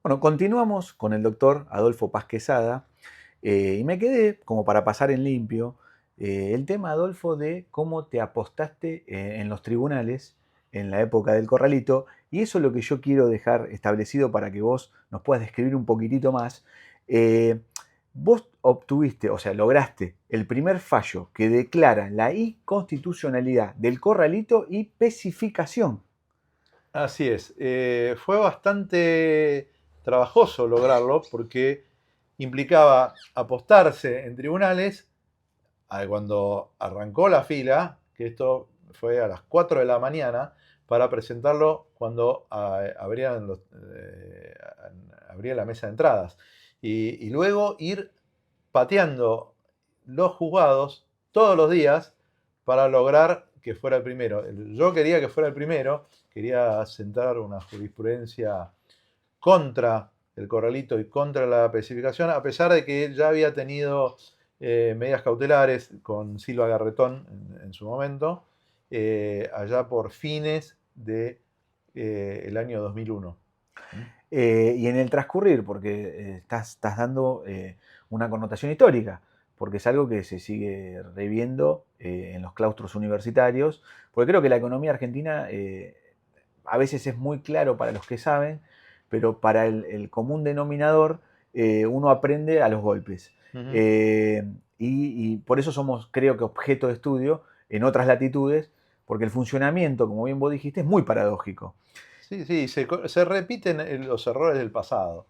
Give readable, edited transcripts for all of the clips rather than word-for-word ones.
Bueno, continuamos con el doctor Adolfo Paz Quesada y me quedé, como para pasar en limpio, el tema, Adolfo, de cómo te apostaste en los tribunales en la época del Corralito, y eso es lo que yo quiero dejar establecido para que vos nos puedas describir un poquitito más. Eh, Vos obtuviste, o sea, lograste el primer fallo que declara la inconstitucionalidad del Corralito y pacificación. Así es. Fue bastante trabajoso lograrlo porque implicaba apostarse en tribunales cuando arrancó la fila, que esto fue a las 4 de la mañana, para presentarlo cuando abría la mesa de entradas. Y luego ir pateando los juzgados todos los días para lograr que fuera el primero. Yo quería que fuera el primero, quería sentar una jurisprudencia contra el corralito y contra la especificación, a pesar de que él ya había tenido medidas cautelares con Silva Garretón en su momento, allá por fines de el año 2001. ¿Mm? Y en el transcurrir, porque estás dando una connotación histórica, porque es algo que se sigue reviendo en los claustros universitarios, porque creo que la economía argentina a veces es muy claro para los que saben, pero para el común denominador uno aprende a los golpes. Ujú. Eh, y por eso somos, creo que, objeto de estudio en otras latitudes, porque el funcionamiento, como bien vos dijiste, es muy paradójico. Sí, sí, se repiten los errores del pasado.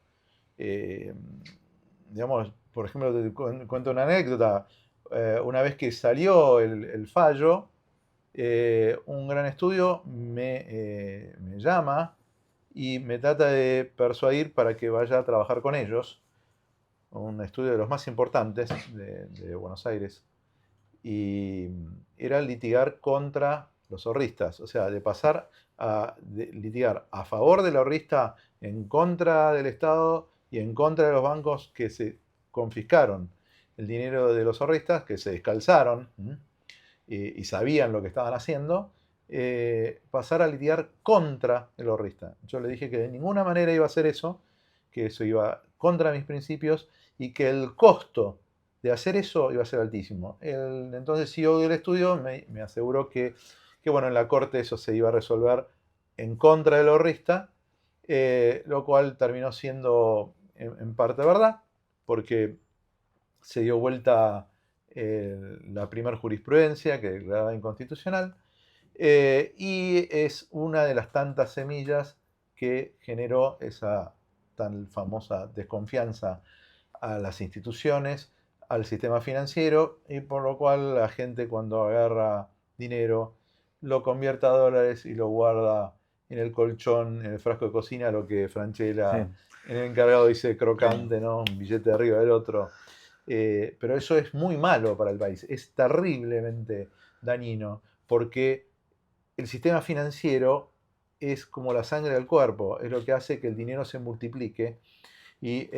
Eh, digamos, por ejemplo, cuento una anécdota. Una vez que salió el fallo, un gran estudio me llama y me trata de persuadir para que vaya a trabajar con ellos, un estudio de los más importantes de Buenos Aires, y era litigar contra los ahorristas, o sea, de pasar a litigar a favor del ahorrista, en contra del Estado y en contra de los bancos que se confiscaron el dinero de los ahorristas, que se descalzaron y sabían lo que estaban haciendo, pasar a litigar contra el ahorrista. Yo le dije que de ninguna manera iba a hacer eso, que eso iba contra mis principios y que el costo de hacer eso iba a ser altísimo. El entonces CEO del estudio me aseguró que, bueno, en la corte eso se iba a resolver en contra del ahorrista, lo cual terminó siendo en parte verdad, porque se dio vuelta la primera jurisprudencia que declaraba inconstitucional, y es una de las tantas semillas que generó esa tan famosa desconfianza a las instituciones, al sistema financiero, y por lo cual la gente cuando agarra dinero lo convierte a dólares y lo guarda en el colchón, en el frasco de cocina, lo que Sí. Franchella en el encargado dice crocante, ¿no? Un billete arriba del otro. Pero eso es muy malo para el país, es terriblemente dañino, porque el sistema financiero es como la sangre del cuerpo, es lo que hace que el dinero se multiplique y,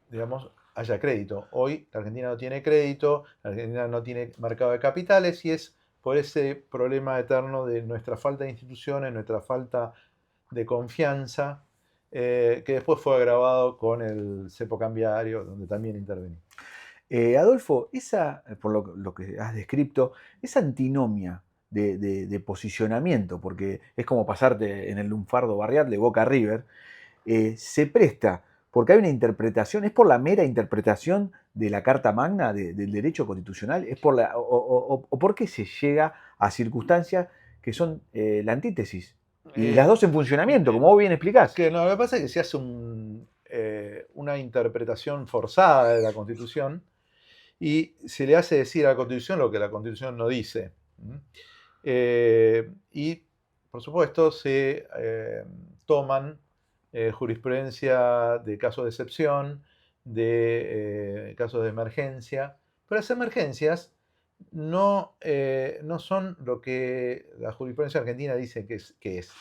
digamos, haya crédito. Hoy la Argentina no tiene crédito, la Argentina no tiene mercado de capitales y es por ese problema eterno de nuestra falta de instituciones, nuestra falta de confianza, que después fue agravado con el cepo cambiario, donde también intervení. Adolfo, esa, por lo que has descrito, esa antinomia de posicionamiento, porque es como pasarte en el lunfardo barrial de Boca a River, se presta porque hay una interpretación, es por la mera interpretación de la Carta Magna del derecho constitucional, es por o por qué se llega a circunstancias que son la antítesis. Y las Eh, dos en funcionamiento, como vos bien explicás. que no, lo que pasa es que se hace una interpretación forzada de la Constitución y se le hace decir a la Constitución lo que la Constitución no dice. Y, por supuesto, se toman jurisprudencia de casos de excepción, de casos de emergencia, pero las emergencias no son lo que la jurisprudencia argentina dice que es.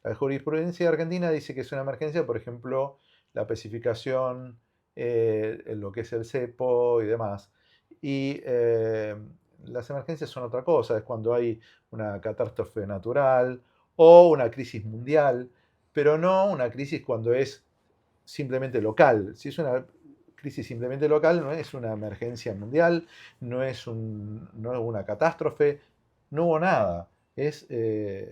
La jurisprudencia argentina dice que es una emergencia, por ejemplo, la especificación, en lo que es el cepo y demás. Y las emergencias son otra cosa, es cuando hay una catástrofe natural o una crisis mundial. pero no una crisis cuando es simplemente local. Si es una crisis simplemente local, no es una emergencia mundial, no es una catástrofe, no hubo nada. Es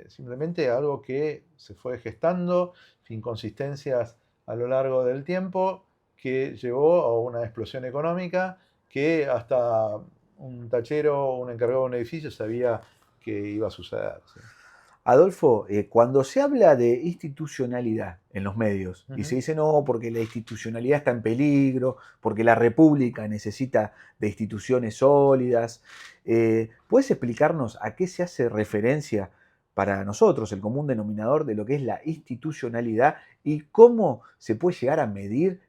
simplemente algo que se fue gestando, inconsistencias a lo largo del tiempo, que llevó a una explosión económica que hasta un tachero o un encargado de un edificio sabía que iba a suceder. ¿Sí? Adolfo, cuando se habla de institucionalidad en los medios y se Ujú. dice no, porque la institucionalidad está en peligro, porque la república necesita de instituciones sólidas, ¿puedes explicarnos a qué se hace referencia para nosotros, el común denominador de lo que es la institucionalidad y cómo se puede llegar a medir?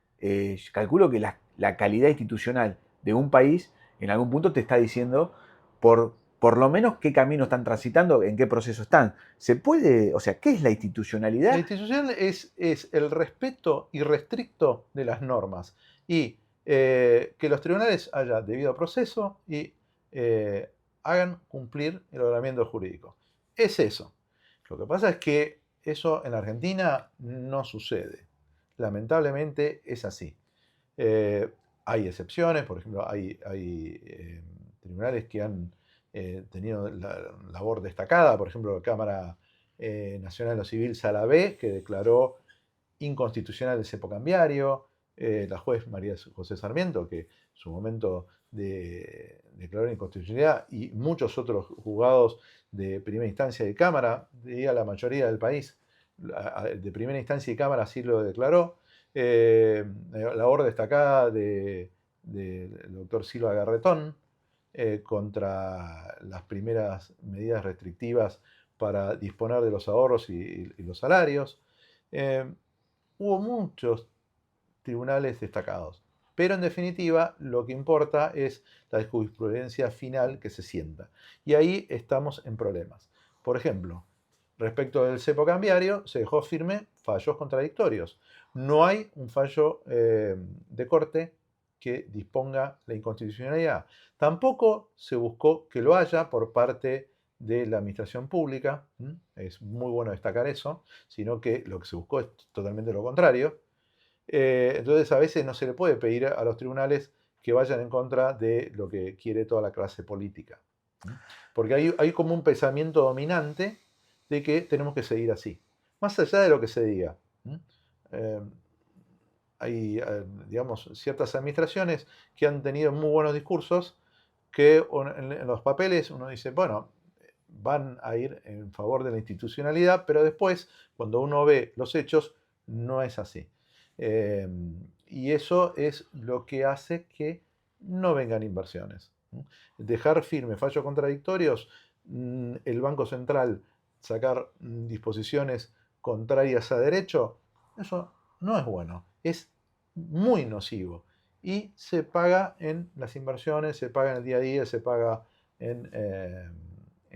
Calculo que la calidad institucional de un país en algún punto te está diciendo por lo menos qué camino están transitando, en qué proceso están. ¿Se puede, o sea, qué es la La institucionalidad? institución es el respeto irrestricto de las normas y que los tribunales haya debido proceso y eh, hagan cumplir el ordenamiento jurídico. Es eso. Lo que pasa es que eso en la Argentina no sucede. Lamentablemente es así. Eh, Hay excepciones, por ejemplo, hay tribunales que han tenido labor destacada, por ejemplo, la Cámara Nacional de lo Civil Sala B, que declaró inconstitucional el cepo cambiario, la juez María José Sarmiento, que en su momento declaró inconstitucionalidad, y muchos otros juzgados de primera instancia y Cámara, diría la mayoría del país, de primera instancia y Cámara así lo declaró. La labor destacada del doctor Silva Garretón contra las primeras medidas restrictivas para disponer de los ahorros y los salarios. Eh, Hubo muchos tribunales destacados, pero en definitiva lo que importa es la jurisprudencia final que se sienta. Y ahí estamos en problemas. Por ejemplo, respecto del cepo cambiario, se dejó firme fallos contradictorios. No hay un fallo de corte que disponga la inconstitucionalidad. Tampoco se buscó que lo haya por parte de la administración pública, es muy bueno destacar eso, sino que lo que se buscó es totalmente lo contrario. Entonces a veces no se le puede pedir a los tribunales que vayan en contra de lo que quiere toda la clase política. Porque hay como un pensamiento dominante de que tenemos que seguir así, más allá de lo que se diga. Eh, Hay, digamos, ciertas administraciones que han tenido muy buenos discursos que en los papeles uno dice, bueno, van a ir en favor de la institucionalidad, pero después, cuando uno ve los hechos, no es así. Eh, y eso es lo que hace que no vengan inversiones. Dejar firme fallos contradictorios, el Banco Central sacar disposiciones contrarias a derecho, eso no es bueno, es muy nocivo. Y se paga en las inversiones, se paga en el día a día, se paga en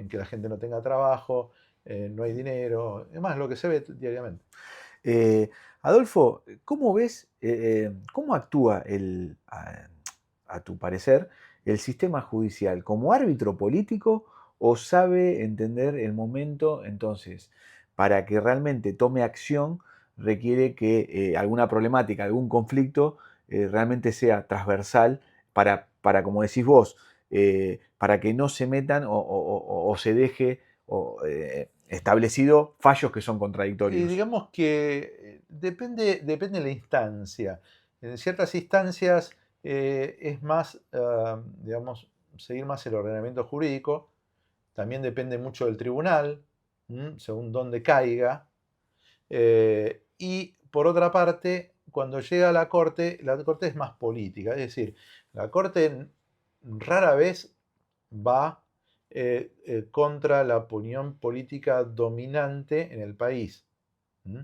que la gente no tenga trabajo, no hay dinero, es más lo que se ve diariamente. Eh, Adolfo, ¿cómo ves, cómo actúa a tu parecer, el sistema judicial? ¿Como árbitro político o sabe entender el momento? Entonces, para que realmente tome acción, requiere que alguna problemática, algún conflicto, realmente sea transversal como decís vos, para que no se metan o se deje establecido fallos que son Y contradictorios. digamos que depende de la instancia. En ciertas instancias es más, digamos, seguir más el ordenamiento jurídico. También depende mucho del tribunal, según dónde caiga. Y por otra parte, cuando llega a la corte es más política. Es decir, la corte rara vez va contra la opinión política dominante en el país. ¿Mm?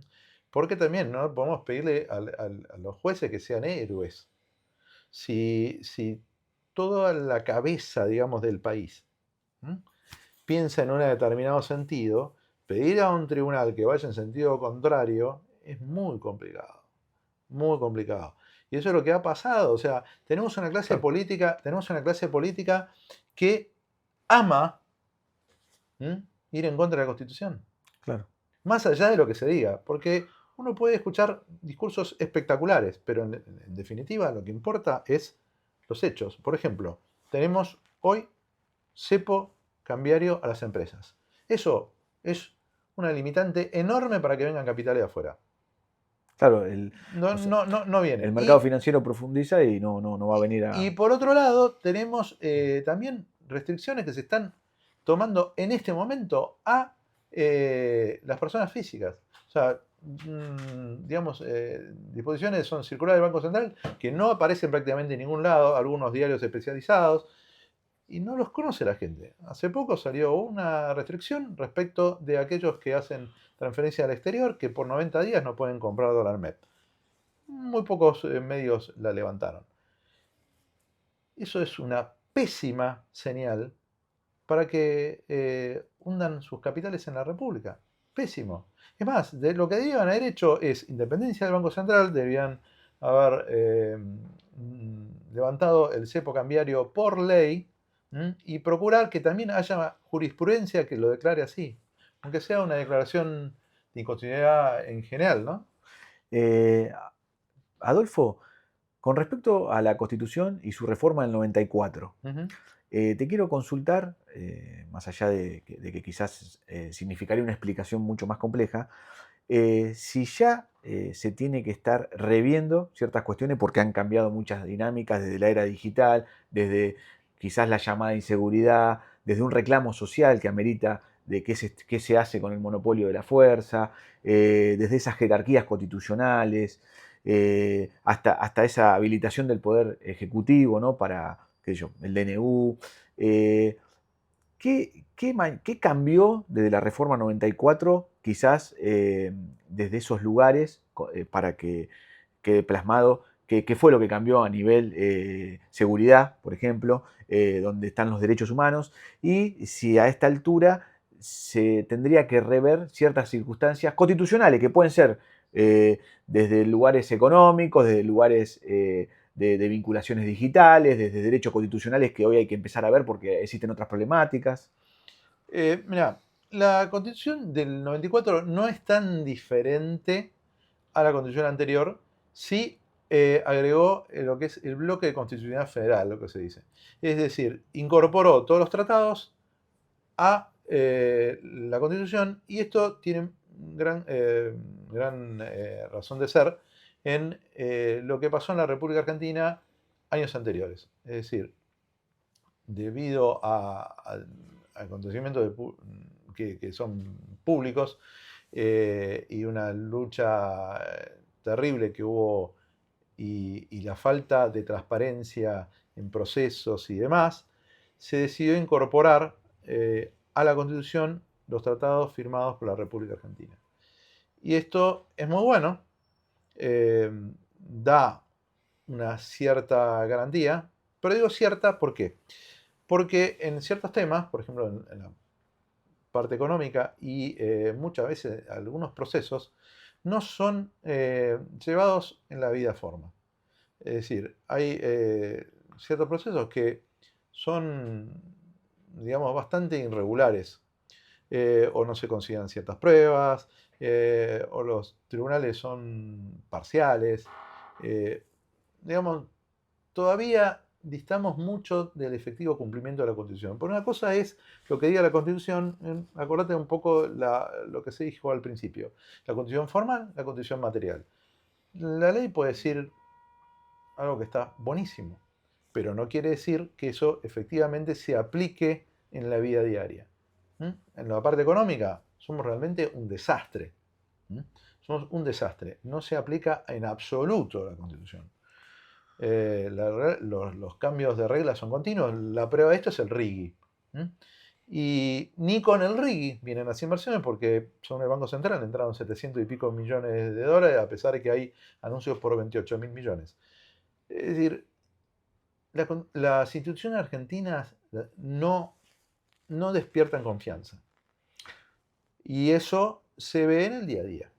Porque también no podemos pedirle a los jueces que sean héroes. Si toda la cabeza, digamos, del país piensa en un determinado sentido, pedir a un tribunal que vaya en sentido contrario es muy complicado, muy complicado. Y eso es lo que ha pasado. O sea, Claro, tenemos una clase política que ama ir en contra de la Constitución. claro. más allá de lo que se diga, porque uno puede escuchar discursos espectaculares, pero en definitiva lo que importa es los hechos. Por ejemplo, tenemos hoy cepo cambiario a las empresas. Eso es una limitante enorme para que vengan capitales de afuera. Claro, No, o sea, no, no, no el viene. mercado financiero profundiza y no va a venir Y a... por otro lado, tenemos también restricciones que se están tomando en este momento a las personas físicas. O sea, digamos, disposiciones son circulares del Banco Central que no aparecen prácticamente en ningún lado, algunos diarios especializados, y no los conoce la gente. Hace poco salió una restricción respecto de aquellos que hacen transferencia al exterior que por 90 días no pueden comprar dólar MEP. Muy pocos medios la levantaron. Eso es una pésima señal para que hundan sus capitales en la República. Pésimo. Es más, lo que debían haber hecho es independencia del Banco Central, debían haber levantado el cepo cambiario por ley y procurar que también haya jurisprudencia que lo declare así, aunque sea una declaración de inconstitucionalidad en general, ¿no? Eh, Adolfo, con respecto a la Constitución y su reforma del 94, Ujú. te quiero consultar, más allá de que quizás significaría una explicación mucho más compleja, si ya se tiene que estar reviendo ciertas cuestiones porque han cambiado muchas dinámicas desde la era digital, desde quizás la llamada inseguridad, desde un reclamo social que amerita de qué se hace con el monopolio de la fuerza, desde esas jerarquías constitucionales, hasta esa habilitación del poder ejecutivo, ¿no? Para, qué sé yo, el DNU. eh, ¿Qué cambió desde la Reforma 94, quizás desde esos lugares, para que quede plasmado qué fue lo que cambió a nivel seguridad, por ejemplo, donde están los derechos humanos, y si a esta altura se tendría que rever ciertas circunstancias constitucionales que pueden ser desde lugares económicos, desde lugares de vinculaciones digitales, desde derechos constitucionales que hoy hay que empezar a ver porque existen otras problemáticas. Mira, la constitución del 94 no es tan diferente a la constitución anterior, sí agregó lo que es el bloque de constitucionalidad federal, lo que se dice. Es decir, incorporó todos los tratados a la constitución y esto tiene gran razón de ser en lo que pasó en la República Argentina años anteriores. Es decir, debido a acontecimientos que son públicos y una lucha terrible que hubo y la falta de transparencia en procesos y demás, se decidió incorporar a la Constitución los tratados firmados por la República Argentina. Y esto es muy bueno, da una cierta garantía, pero digo cierta, ¿por qué? Porque en ciertos temas, por ejemplo en la parte económica y muchas veces algunos procesos, no son llevados en la vida forma. Es decir, hay ciertos procesos que son, digamos, bastante irregulares, o no se consideran ciertas pruebas, o los tribunales son parciales. eh, digamos, todavía distamos mucho del efectivo cumplimiento de la Constitución. Por una cosa es lo que diga la Constitución, acordate un poco lo que se dijo al principio, la Constitución formal, la Constitución material. La ley puede decir algo que está buenísimo, pero no quiere decir que eso efectivamente se aplique en la vida diaria. En la parte económica somos realmente un desastre. Somos un desastre. No se aplica en absoluto la Constitución. Los cambios de reglas son continuos. La prueba de esto es el RIGI. Y ni con el RIGI vienen las inversiones porque según el Banco Central entraron 700 y pico millones de dólares a pesar de que hay anuncios por 28 mil millones. Es decir, las instituciones argentinas no despiertan confianza. Y eso se ve en el día a día.